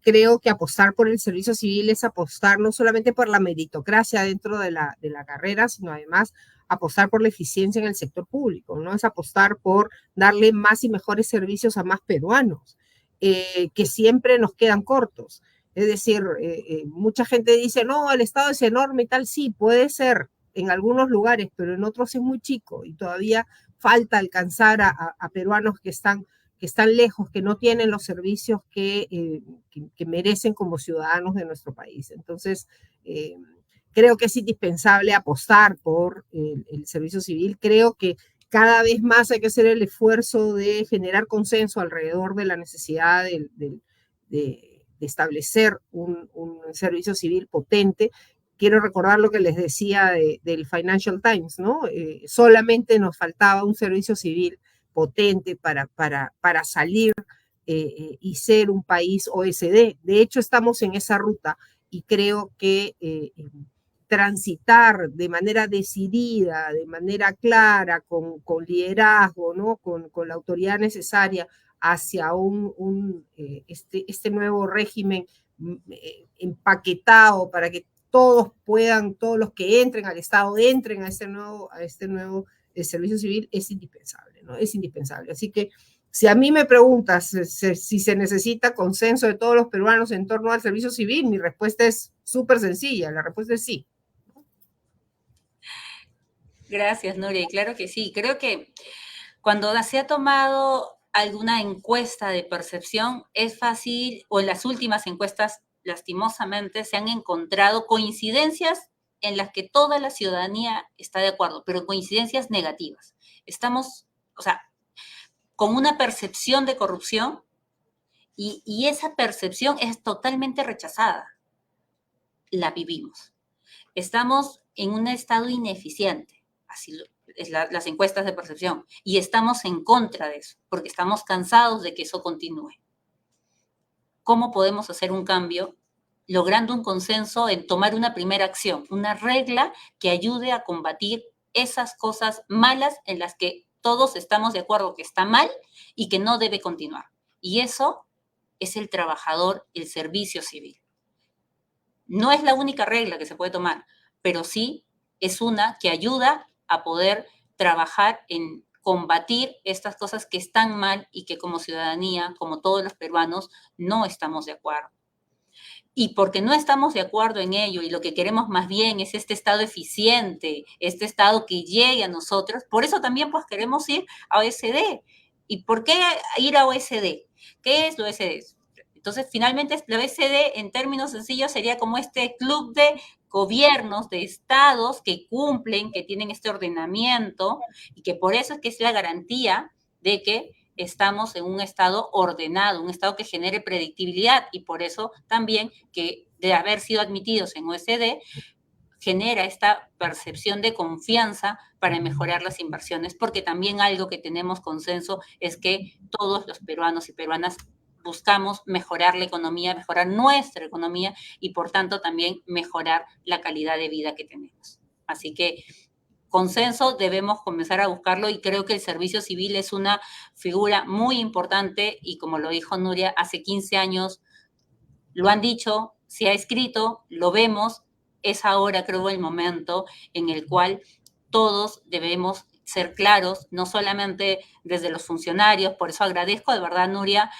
creo que apostar por el servicio civil es apostar no solamente por la meritocracia dentro de la carrera, sino además apostar por la eficiencia en el sector público, ¿no? Es apostar por darle más y mejores servicios a más peruanos, que siempre nos quedan cortos. Es decir, mucha gente dice, no, el Estado es enorme y tal, sí, puede ser en algunos lugares, pero en otros es muy chico y todavía falta alcanzar a peruanos que están lejos, que no tienen los servicios que merecen como ciudadanos de nuestro país. Entonces, creo que es indispensable apostar por el servicio civil. Creo que cada vez más hay que hacer el esfuerzo de generar consenso alrededor de la necesidad de establecer un servicio civil potente. Quiero recordar lo que les decía del Financial Times, ¿no? Solamente nos faltaba un servicio civil potente para salir y ser un país OSD. De hecho, estamos en esa ruta y creo que transitar de manera decidida, de manera clara, con liderazgo, ¿no? Con la autoridad necesaria hacia este nuevo régimen empaquetado para que todos los que entren al Estado, entren a este nuevo servicio civil, es indispensable, ¿no? Es indispensable. Así que si a mí me preguntas si se necesita consenso de todos los peruanos en torno al servicio civil, mi respuesta es súper sencilla, la respuesta es sí. Gracias, Nuria. Claro que sí. Creo que cuando se ha tomado alguna encuesta de percepción, es fácil, o en las últimas encuestas, lastimosamente, se han encontrado coincidencias en las que toda la ciudadanía está de acuerdo, pero coincidencias negativas. Estamos, o sea, con una percepción de corrupción y esa percepción es totalmente rechazada. La vivimos. Estamos en un estado ineficiente, así es las encuestas de percepción, y estamos en contra de eso, porque estamos cansados de que eso continúe. ¿Cómo podemos hacer un cambio? Logrando un consenso en tomar una primera acción, una regla que ayude a combatir esas cosas malas en las que todos estamos de acuerdo que está mal y que no debe continuar. Y eso es el trabajador, el servicio civil. No es la única regla que se puede tomar, pero sí es una que ayuda a poder trabajar en combatir estas cosas que están mal y que como ciudadanía, como todos los peruanos, no estamos de acuerdo. Y porque no estamos de acuerdo en ello y lo que queremos más bien es este Estado eficiente, este Estado que llegue a nosotros, por eso también pues queremos ir a OECD. ¿Y por qué ir a OECD? ¿Qué es la OECD? Entonces, finalmente, la OECD, en términos sencillos, sería como este club de gobiernos, de estados que cumplen, que tienen este ordenamiento y que por eso es que es la garantía de que estamos en un estado ordenado, un estado que genere predictibilidad y por eso también que de haber sido admitidos en OECD genera esta percepción de confianza para mejorar las inversiones, porque también algo que tenemos consenso es que todos los peruanos y peruanas buscamos mejorar la economía, mejorar nuestra economía y por tanto también mejorar la calidad de vida que tenemos. Así que consenso debemos comenzar a buscarlo y creo que el servicio civil es una figura muy importante y como lo dijo Nuria, hace 15 años lo han dicho, se ha escrito, lo vemos, es ahora creo el momento en el cual todos debemos ser claros, no solamente desde los funcionarios, por eso agradezco de verdad Nuria,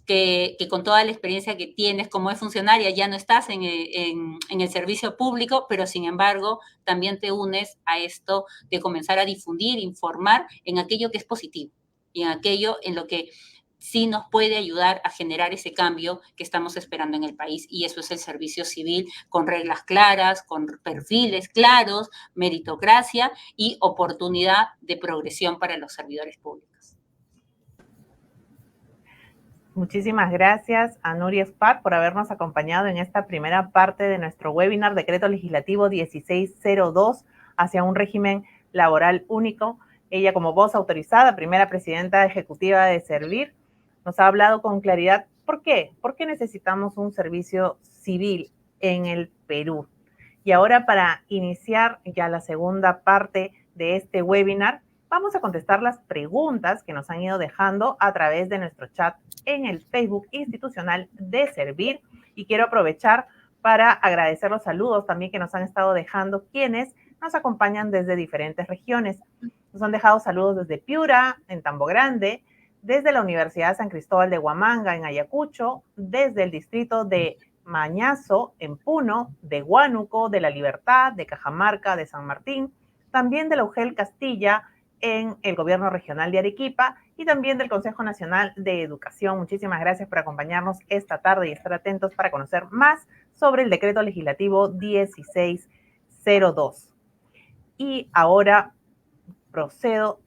que con toda la experiencia que tienes como es funcionaria, ya no estás en el servicio público, pero sin embargo también te unes a esto de comenzar a difundir, informar en aquello que es positivo y en aquello en lo que sí nos puede ayudar a generar ese cambio que estamos esperando en el país y eso es el servicio civil con reglas claras, con perfiles claros, meritocracia y oportunidad de progresión para los servidores públicos. Muchísimas gracias a Nuria Espat por habernos acompañado en esta primera parte de nuestro webinar Decreto Legislativo 1602 hacia un régimen laboral único. Ella como voz autorizada, primera presidenta ejecutiva de Servir, nos ha hablado con claridad. ¿Por qué? ¿Por qué necesitamos un servicio civil en el Perú? Y ahora para iniciar ya la segunda parte de este webinar, vamos a contestar las preguntas que nos han ido dejando a través de nuestro chat en el Facebook institucional de Servir. Y quiero aprovechar para agradecer los saludos también que nos han estado dejando quienes nos acompañan desde diferentes regiones. Nos han dejado saludos desde Piura, en Tambo Grande, desde la Universidad San Cristóbal de Huamanga, en Ayacucho, desde el distrito de Mañazo, en Puno, de Huánuco, de La Libertad, de Cajamarca, de San Martín, también de la UGEL Castilla, en el Gobierno Regional de Arequipa y también del Consejo Nacional de Educación. Muchísimas gracias por acompañarnos esta tarde y estar atentos para conocer más sobre el Decreto Legislativo 1602. Y ahora procedo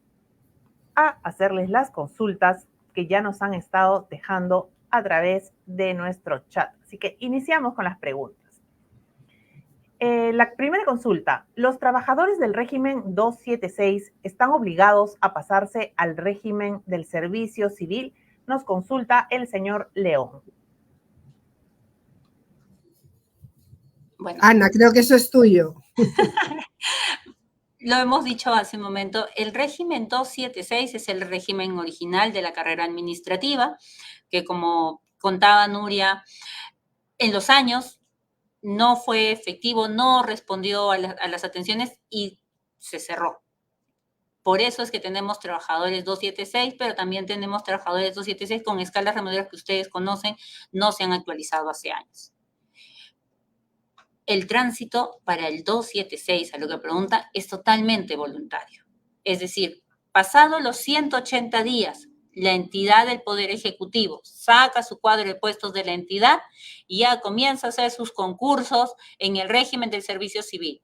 a hacerles las consultas que ya nos han estado dejando a través de nuestro chat. Así que iniciamos con las preguntas. La primera consulta, ¿los trabajadores del régimen 276 están obligados a pasarse al régimen del servicio civil? Nos consulta el señor León. Bueno. Ana, creo que eso es tuyo. lo hemos dicho hace un momento, el régimen 276 es el régimen original de la carrera administrativa, que como contaba Nuria, en los años no fue efectivo, no respondió a las atenciones y se cerró. Por eso es que tenemos trabajadores 276, pero también tenemos trabajadores 276 con escalas remuneradas que ustedes conocen, no se han actualizado hace años. El tránsito para el 276, a lo que pregunta, es totalmente voluntario. Es decir, pasados los 180 días, la entidad del Poder Ejecutivo saca su cuadro de puestos de la entidad y ya comienza a hacer sus concursos en el régimen del servicio civil.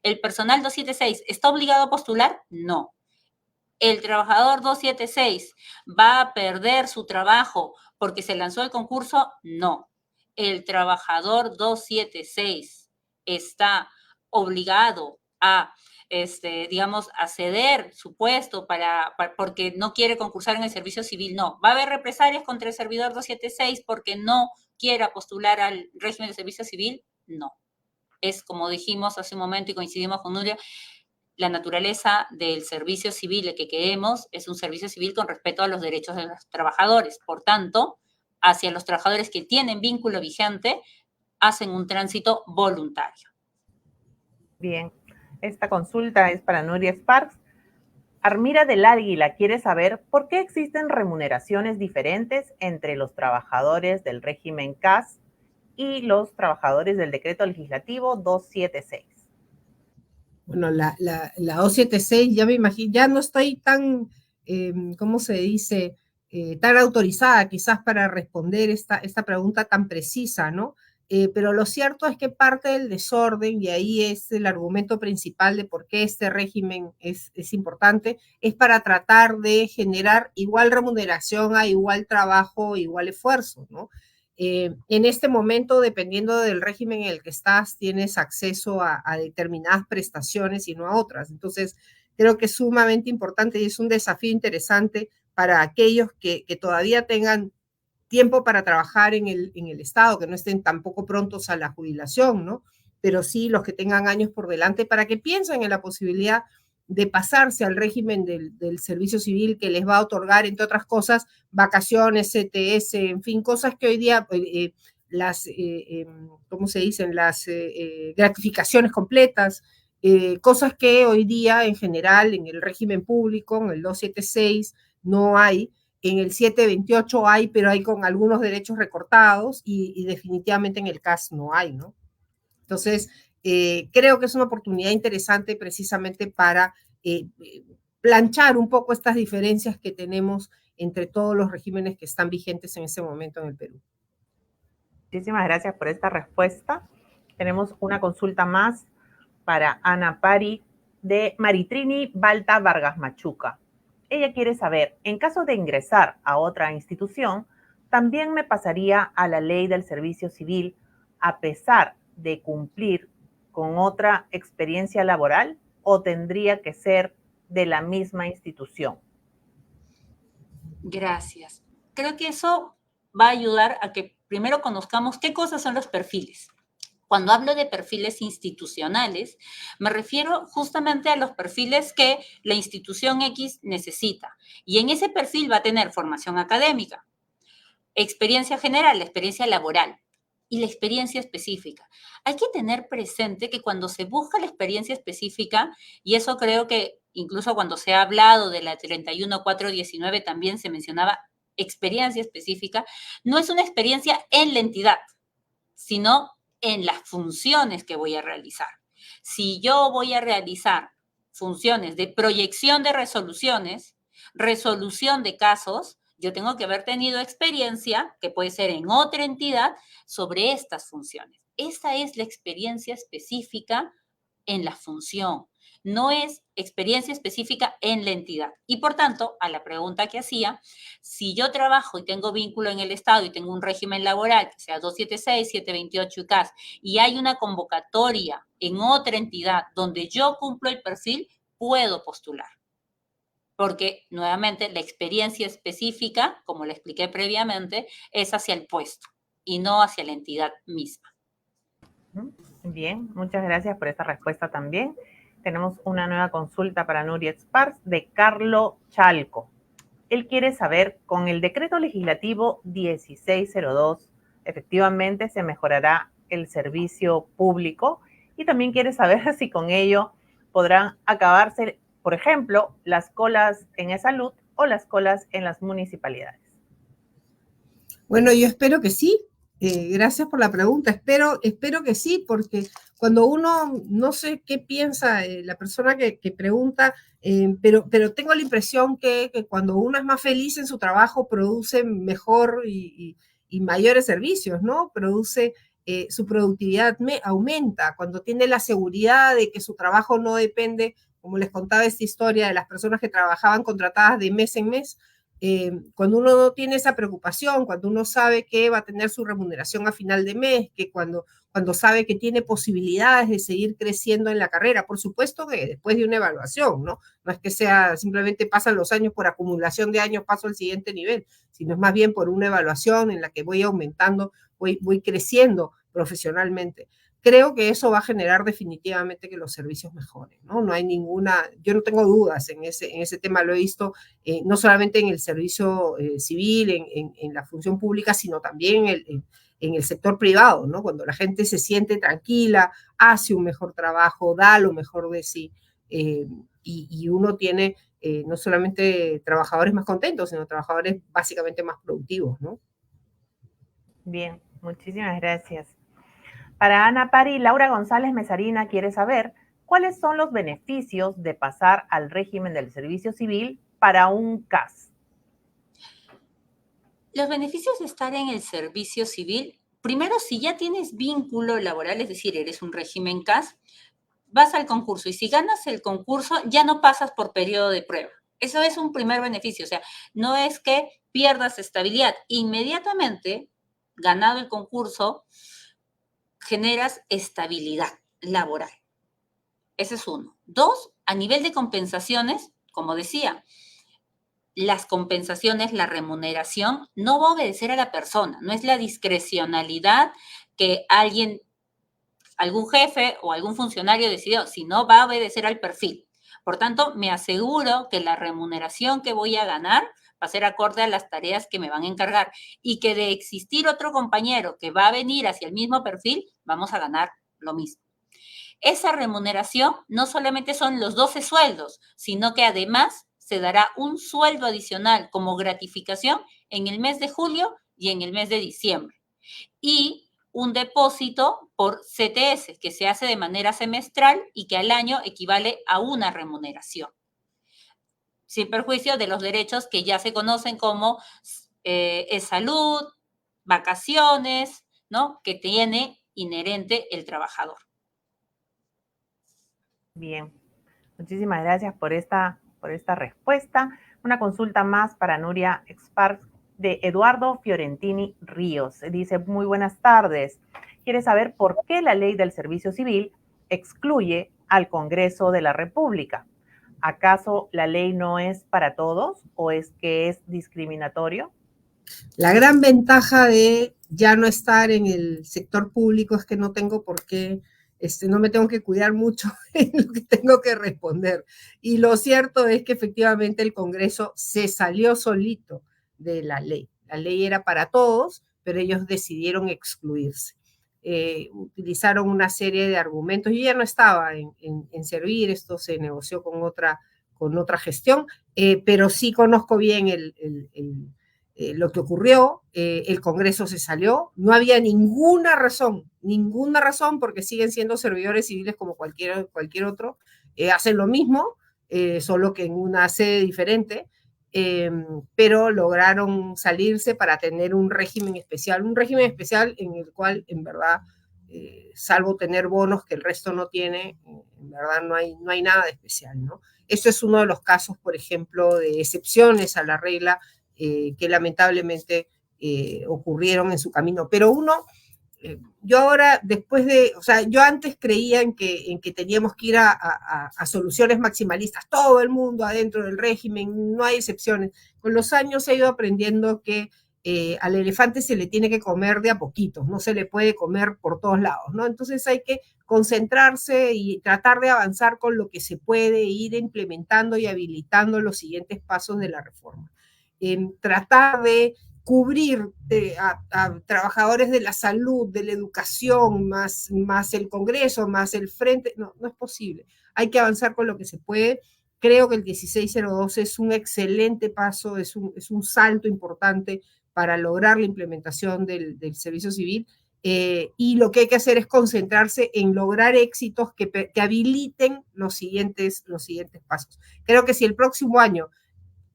¿El personal 276 está obligado a postular? No. ¿El trabajador 276 va a perder su trabajo porque se lanzó el concurso? No. El trabajador 276 está obligado a, digamos, a ceder su puesto porque no quiere concursar en el servicio civil. No. ¿Va a haber represalias contra el servidor 276 porque no quiera postular al régimen de servicio civil? No. Es como dijimos hace un momento y coincidimos con Nuria, la naturaleza del servicio civil, el que queremos, es un servicio civil con respeto a los derechos de los trabajadores. Por tanto, hacia los trabajadores que tienen vínculo vigente, hacen un tránsito voluntario. Bien, esta consulta es para Nuria Sparks. Armira del Águila quiere saber por qué existen remuneraciones diferentes entre los trabajadores del régimen CAS y los trabajadores del decreto legislativo 276. Bueno, la 276, ya me imagino, ya no estoy tan, ¿cómo se dice? Tan autorizada quizás para responder esta pregunta tan precisa, ¿no? Pero lo cierto es que parte del desorden, y ahí es el argumento principal de por qué este régimen es importante, es para tratar de generar igual remuneración a igual trabajo, igual esfuerzo, ¿no? En este momento, dependiendo del régimen en el que estás, tienes acceso a determinadas prestaciones y no a otras. Entonces, creo que es sumamente importante y es un desafío interesante para aquellos que todavía tengan tiempo para trabajar en el Estado, que no estén tampoco prontos a la jubilación, ¿no? Pero sí los que tengan años por delante, para que piensen en la posibilidad de pasarse al régimen del servicio civil, que les va a otorgar, entre otras cosas, vacaciones, CTS, en fin, cosas que hoy día ¿cómo se dicen? Las gratificaciones completas, cosas que hoy día en general en el régimen público, en el 276, no hay. En el 728 hay, pero hay con algunos derechos recortados y definitivamente en el CAS no hay, ¿no? Entonces, creo que es una oportunidad interesante precisamente para planchar un poco estas diferencias que tenemos entre todos los regímenes que están vigentes en ese momento en el Perú. Muchísimas gracias por esta respuesta. Tenemos una consulta más para Ana Pari de Maritrini Balta Vargas Machuca. Ella quiere saber, en caso de ingresar a otra institución, ¿también me pasaría a la ley del servicio civil a pesar de cumplir con otra experiencia laboral o tendría que ser de la misma institución? Gracias. Creo que eso va a ayudar a que primero conozcamos qué cosas son los perfiles. Cuando hablo de perfiles institucionales, me refiero justamente a los perfiles que la institución X necesita. Y en ese perfil va a tener formación académica, experiencia general, experiencia laboral y la experiencia específica. Hay que tener presente que cuando se busca la experiencia específica, y eso creo que incluso cuando se ha hablado de la 31419 también se mencionaba experiencia específica, no es una experiencia en la entidad, sino en las funciones que voy a realizar. Si yo voy a realizar funciones de proyección de resoluciones, resolución de casos, yo tengo que haber tenido experiencia, que puede ser en otra entidad, sobre estas funciones. Esa es la experiencia específica en la función, no es experiencia específica en la entidad. Y por tanto, a la pregunta que hacía, si yo trabajo y tengo vínculo en el Estado y tengo un régimen laboral, que sea 276, 728 y CAS, y hay una convocatoria en otra entidad donde yo cumplo el perfil, puedo postular. Porque, nuevamente, la experiencia específica, como le expliqué previamente, es hacia el puesto y no hacia la entidad misma. Bien, muchas gracias por esta respuesta también. Tenemos una nueva consulta para Nuria Expars de Carlo Chalco. Él quiere saber, con el decreto legislativo 1602, efectivamente se mejorará el servicio público, y también quiere saber si con ello podrán acabarse, por ejemplo, las colas en salud o las colas en las municipalidades. Bueno, yo espero que sí. Gracias por la pregunta. Espero que sí, porque cuando uno, no sé qué piensa la persona que pregunta, pero tengo la impresión que cuando uno es más feliz en su trabajo, produce mejor y mayores servicios, ¿no? Su productividad aumenta, cuando tiene la seguridad de que su trabajo no depende, como les contaba esta historia de las personas que trabajaban contratadas de mes en mes. Cuando uno no tiene esa preocupación, cuando uno sabe que va a tener su remuneración a final de mes, que cuando sabe que tiene posibilidades de seguir creciendo en la carrera, por supuesto que después de una evaluación, ¿no? No es que sea simplemente pasan los años por acumulación de años, paso al siguiente nivel, sino es más bien por una evaluación en la que voy aumentando, voy creciendo profesionalmente. Creo que eso va a generar definitivamente que los servicios mejoren, ¿no? No hay ninguna, yo no tengo dudas en ese tema, lo he visto no solamente en el servicio civil, en la función pública, sino también en el sector privado, ¿no? Cuando la gente se siente tranquila, hace un mejor trabajo, da lo mejor de sí, y uno tiene no solamente trabajadores más contentos, sino trabajadores básicamente más productivos, ¿no? Bien, muchísimas gracias. Para Ana Pari, Laura González Mesarina quiere saber cuáles son los beneficios de pasar al régimen del servicio civil para un CAS. Los beneficios de estar en el servicio civil, primero, si ya tienes vínculo laboral, es decir, eres un régimen CAS, vas al concurso y si ganas el concurso ya no pasas por periodo de prueba. Eso es un primer beneficio, o sea, no es que pierdas estabilidad. Inmediatamente, ganado el concurso, generas estabilidad laboral. Ese es uno. Dos, a nivel de compensaciones, como decía, las compensaciones, la remuneración, no va a obedecer a la persona, no es la discrecionalidad que algún jefe o algún funcionario decidió, sino va a obedecer al perfil. Por tanto, me aseguro que la remuneración que voy a ganar va a ser acorde a las tareas que me van a encargar y que de existir otro compañero que va a venir hacia el mismo perfil, vamos a ganar lo mismo. Esa remuneración no solamente son los 12 sueldos, sino que además se dará un sueldo adicional como gratificación en el mes de julio y en el mes de diciembre. Y un depósito por CTS que se hace de manera semestral y que al año equivale a una remuneración, sin perjuicio de los derechos que ya se conocen como salud, vacaciones, ¿no? Que tiene inherente el trabajador. Bien, muchísimas gracias por esta respuesta. Una consulta más para Nuria Expars de Eduardo Fiorentini Ríos. Dice, muy buenas tardes. Quiere saber por qué la ley del servicio civil excluye al Congreso de la República. ¿Acaso la ley no es para todos o es que es discriminatorio? La gran ventaja de ya no estar en el sector público es que no tengo por qué, no me tengo que cuidar mucho en lo que tengo que responder. Y lo cierto es que efectivamente el Congreso se salió solito de la ley. La ley era para todos, pero ellos decidieron excluirse. Utilizaron una serie de argumentos. Yo ya no estaba en servir, esto se negoció con otra gestión, pero sí conozco bien lo que ocurrió. El Congreso se salió, no había ninguna razón, porque siguen siendo servidores civiles como cualquier otro, hacen lo mismo, solo que en una sede diferente, pero lograron salirse para tener un régimen especial en el cual en verdad, salvo tener bonos que el resto no tiene, en verdad no hay nada de especial, ¿no? Esto es uno de los casos, por ejemplo, de excepciones a la regla que lamentablemente ocurrieron en su camino. Pero yo ahora, yo antes creía en que teníamos que ir a soluciones maximalistas, todo el mundo adentro del régimen, no hay excepciones. Con los años he ido aprendiendo que al elefante se le tiene que comer de a poquitos, no se le puede comer por todos lados, ¿no? Entonces hay que concentrarse y tratar de avanzar con lo que se puede, ir implementando y habilitando los siguientes pasos de la reforma. Tratar de cubrir a trabajadores de la salud, de la educación, más el Congreso, más el Frente, no es posible. Hay que avanzar con lo que se puede. Creo que el 1602 es un excelente paso, es un salto importante para lograr la implementación del servicio civil, y lo que hay que hacer es concentrarse en lograr éxitos que habiliten los siguientes pasos. Creo que si el próximo año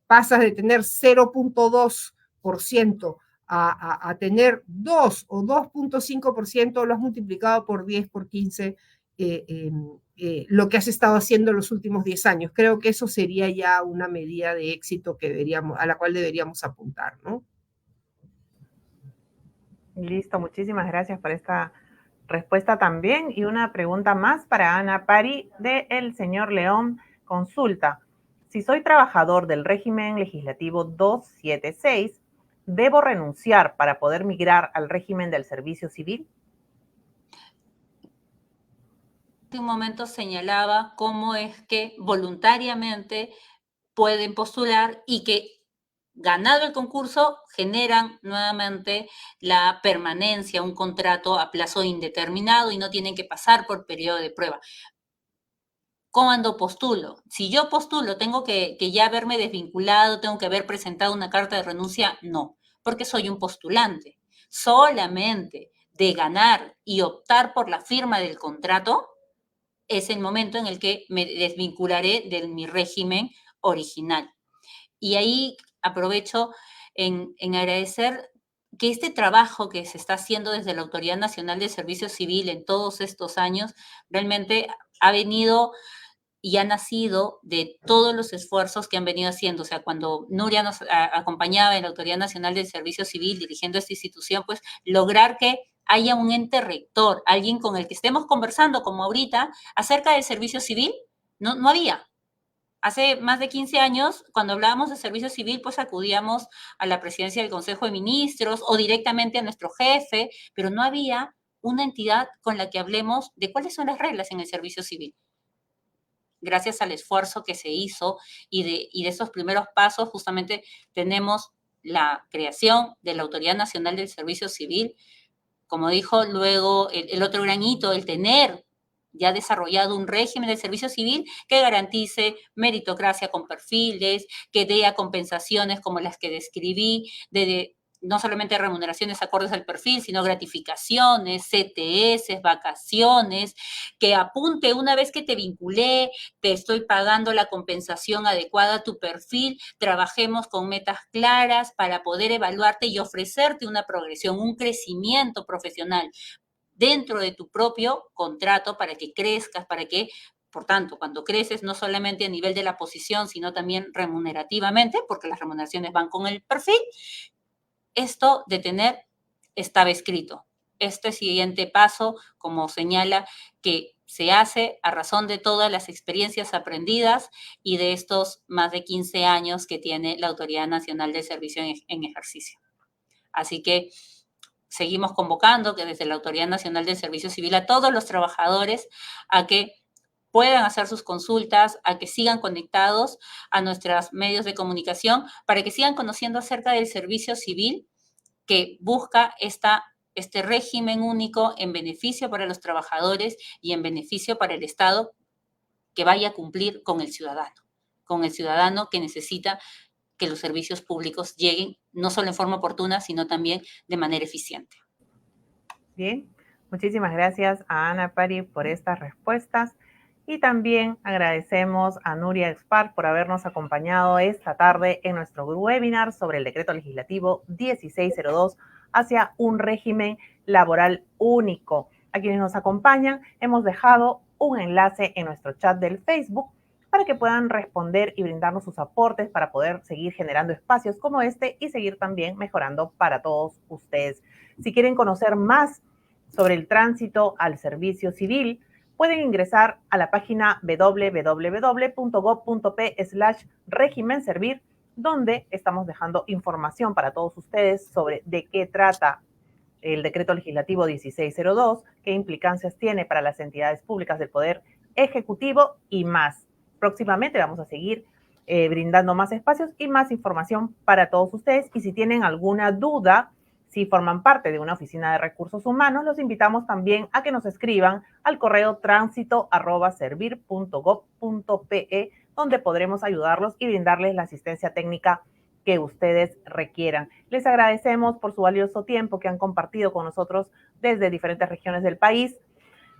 pasas de tener 0.2% a tener 2 o 2.5%, lo has multiplicado por 10, por 15, lo que has estado haciendo los últimos 10 años. Creo que eso sería ya una medida de éxito a la cual deberíamos apuntar, ¿no? Listo, muchísimas gracias por esta respuesta también. Y una pregunta más para Ana Pari de El Señor León. Consulta: si soy trabajador del régimen legislativo 276, ¿debo renunciar para poder migrar al régimen del servicio civil? En un momento señalaba cómo es que voluntariamente pueden postular y que, ganado el concurso, generan nuevamente la permanencia, un contrato a plazo indeterminado y no tienen que pasar por periodo de prueba. Cuando postulo, si yo postulo, tengo que ya haberme desvinculado, tengo que haber presentado una carta de renuncia, no, porque soy un postulante. Solamente de ganar y optar por la firma del contrato es el momento en el que me desvincularé de mi régimen original. Y ahí aprovecho en agradecer que este trabajo que se está haciendo desde la Autoridad Nacional de Servicio Civil en todos estos años realmente ha venido y ha nacido de todos los esfuerzos que han venido haciendo. O sea, cuando Nuria nos acompañaba en la Autoridad Nacional del Servicio Civil dirigiendo esta institución, pues lograr que haya un ente rector, alguien con el que estemos conversando, como ahorita, acerca del servicio civil, no había. Hace más de 15 años, cuando hablábamos de servicio civil, pues acudíamos a la presidencia del Consejo de Ministros o directamente a nuestro jefe, pero no había una entidad con la que hablemos de cuáles son las reglas en el servicio civil. Gracias al esfuerzo que se hizo y de esos primeros pasos, justamente tenemos la creación de la Autoridad Nacional del Servicio Civil. Como dijo luego el otro gran hito, el tener ya desarrollado un régimen de servicio civil que garantice meritocracia con perfiles, que dé a compensaciones como las que describí, no solamente remuneraciones acordes al perfil, sino gratificaciones, CTS, vacaciones, que apunte una vez que te vinculé, te estoy pagando la compensación adecuada a tu perfil, trabajemos con metas claras para poder evaluarte y ofrecerte una progresión, un crecimiento profesional dentro de tu propio contrato para que crezcas, para que, por tanto, cuando creces, no solamente a nivel de la posición, sino también remunerativamente, porque las remuneraciones van con el perfil, esto de tener estaba escrito. Este siguiente paso, como señala, que se hace a razón de todas las experiencias aprendidas y de estos más de 15 años que tiene la Autoridad Nacional de Servicio en ejercicio. Así que seguimos convocando que desde la Autoridad Nacional del Servicio Civil a todos los trabajadores a que puedan hacer sus consultas, a que sigan conectados a nuestros medios de comunicación para que sigan conociendo acerca del servicio civil que busca este régimen único en beneficio para los trabajadores y en beneficio para el Estado, que vaya a cumplir con el ciudadano que necesita que los servicios públicos lleguen no solo en forma oportuna, sino también de manera eficiente. Bien, muchísimas gracias a Ana Pari por estas respuestas y también agradecemos a Nuria Expar por habernos acompañado esta tarde en nuestro webinar sobre el Decreto Legislativo 1602 hacia un régimen laboral único. A quienes nos acompañan hemos dejado un enlace en nuestro chat del Facebook para que puedan responder y brindarnos sus aportes para poder seguir generando espacios como este y seguir también mejorando para todos ustedes. Si quieren conocer más sobre el tránsito al servicio civil, pueden ingresar a la página www.gov.p/régimen servir donde estamos dejando información para todos ustedes sobre de qué trata el decreto legislativo 1602, qué implicancias tiene para las entidades públicas del Poder Ejecutivo y más. Próximamente vamos a seguir brindando más espacios y más información para todos ustedes. Y si tienen alguna duda, si forman parte de una oficina de recursos humanos, los invitamos también a que nos escriban al correo transito@servir.gov.pe, donde podremos ayudarlos y brindarles la asistencia técnica que ustedes requieran. Les agradecemos por su valioso tiempo que han compartido con nosotros desde diferentes regiones del país.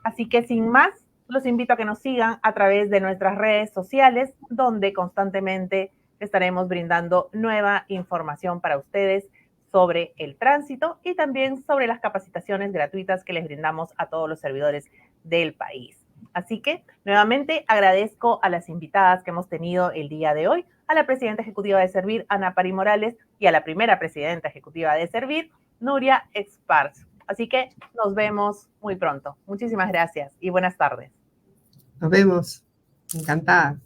Así que sin más, los invito a que nos sigan a través de nuestras redes sociales, donde constantemente estaremos brindando nueva información para ustedes sobre el tránsito y también sobre las capacitaciones gratuitas que les brindamos a todos los servidores del país. Así que nuevamente agradezco a las invitadas que hemos tenido el día de hoy, a la presidenta ejecutiva de Servir, Ana Pari Morales, y a la primera presidenta ejecutiva de Servir, Nuria Expars. Así que nos vemos muy pronto. Muchísimas gracias y buenas tardes. Nos vemos. Encantada.